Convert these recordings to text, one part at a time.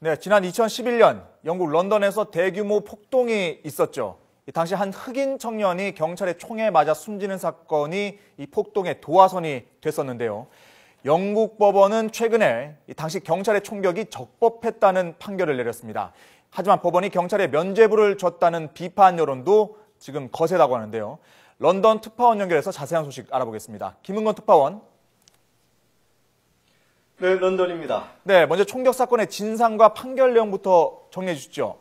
네, 지난 2011년 영국 런던에서 대규모 폭동이 있었죠. 당시 한 흑인 청년이 경찰의 총에 맞아 숨지는 사건이 이 폭동의 도화선이 됐었는데요. 영국 법원은 최근에 당시 경찰의 총격이 적법했다는 판결을 내렸습니다. 하지만 법원이 경찰에 면죄부를 줬다는 비판 여론도 지금 거세다고 하는데요. 런던 특파원 연결해서 자세한 소식 알아보겠습니다. 김은건 특파원. 네, 런던입니다. 네, 먼저 총격 사건의 진상과 판결 내용부터 정리해 주시죠.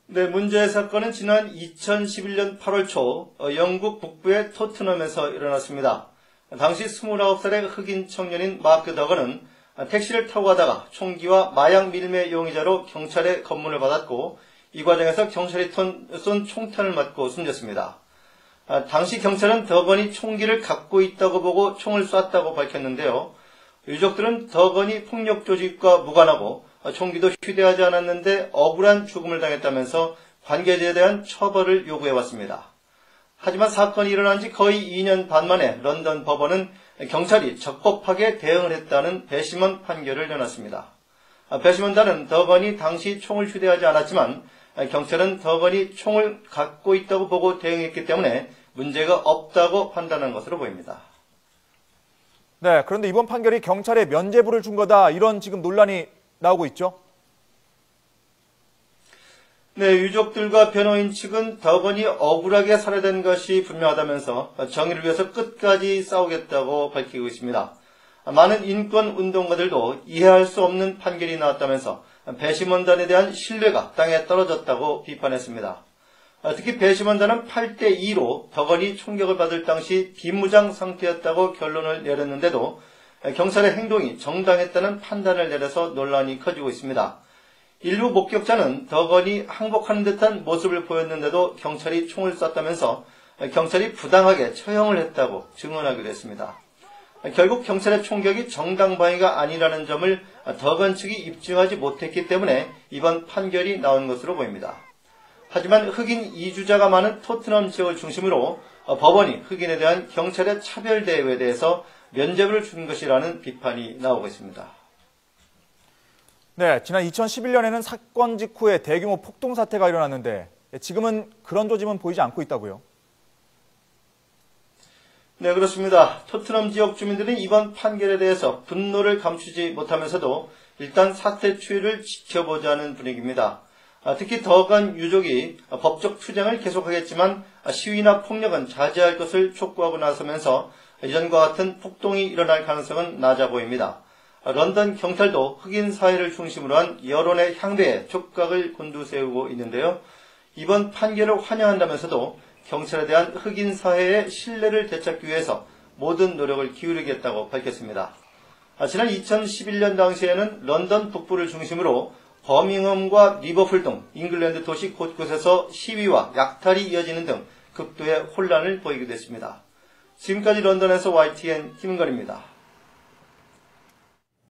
네, 문제의 사건은 지난 2011년 8월 초 영국 북부의 토트넘에서 일어났습니다. 당시 29살의 흑인 청년인 마크 더건은 택시를 타고 가다가 총기와 마약 밀매 용의자로 경찰의 검문을 받았고 이 과정에서 경찰이 쏜 총탄을 맞고 숨졌습니다. 당시 경찰은 더건이 총기를 갖고 있다고 보고 총을 쐈다고 밝혔는데요. 유족들은 더건이 폭력 조직과 무관하고 총기도 휴대하지 않았는데 억울한 죽음을 당했다면서 관계자에 대한 처벌을 요구해왔습니다. 하지만 사건이 일어난 지 거의 2년 반 만에 런던 법원은 경찰이 적법하게 대응을 했다는 배심원 판결을 내놨습니다. 배심원단은 더건이 당시 총을 휴대하지 않았지만 경찰은 더건이 총을 갖고 있다고 보고 대응했기 때문에 문제가 없다고 판단한 것으로 보입니다. 네, 그런데 이번 판결이 경찰에 면죄부를 준 거다 이런 지금 논란이 나오고 있죠? 네, 유족들과 변호인 측은 더건이 억울하게 살해된 것이 분명하다면서 정의를 위해서 끝까지 싸우겠다고 밝히고 있습니다. 많은 인권운동가들도 이해할 수 없는 판결이 나왔다면서 배심원단에 대한 신뢰가 땅에 떨어졌다고 비판했습니다. 특히 배심원단은 8대2로 더건이 총격을 받을 당시 비무장 상태였다고 결론을 내렸는데도 경찰의 행동이 정당했다는 판단을 내려서 논란이 커지고 있습니다. 일부 목격자는 더건이 항복하는 듯한 모습을 보였는데도 경찰이 총을 쐈다면서 경찰이 부당하게 처형을 했다고 증언하기도 했습니다. 결국 경찰의 총격이 정당방위가 아니라는 점을 더건 측이 입증하지 못했기 때문에 이번 판결이 나온 것으로 보입니다. 하지만 흑인 이주자가 많은 토트넘 지역을 중심으로 법원이 흑인에 대한 경찰의 차별 대우에 대해서 면죄부를 준 것이라는 비판이 나오고 있습니다. 네, 지난 2011년에는 사건 직후에 대규모 폭동 사태가 일어났는데 지금은 그런 조짐은 보이지 않고 있다고요? 네, 그렇습니다. 토트넘 지역 주민들은 이번 판결에 대해서 분노를 감추지 못하면서도 일단 사태 추이를 지켜보자는 분위기입니다. 특히 더건 유족이 법적 투쟁을 계속하겠지만 시위나 폭력은 자제할 것을 촉구하고 나서면서 이전과 같은 폭동이 일어날 가능성은 낮아 보입니다. 런던 경찰도 흑인 사회를 중심으로 한 여론의 향배에 촉각을 곤두세우고 있는데요. 이번 판결을 환영한다면서도 경찰에 대한 흑인 사회의 신뢰를 되찾기 위해서 모든 노력을 기울이겠다고 밝혔습니다. 지난 2011년 당시에는 런던 북부를 중심으로 버밍엄과 리버풀 등 잉글랜드 도시 곳곳에서 시위와 약탈이 이어지는 등 극도의 혼란을 보이기도 했습니다. 지금까지 런던에서 YTN 김은걸입니다.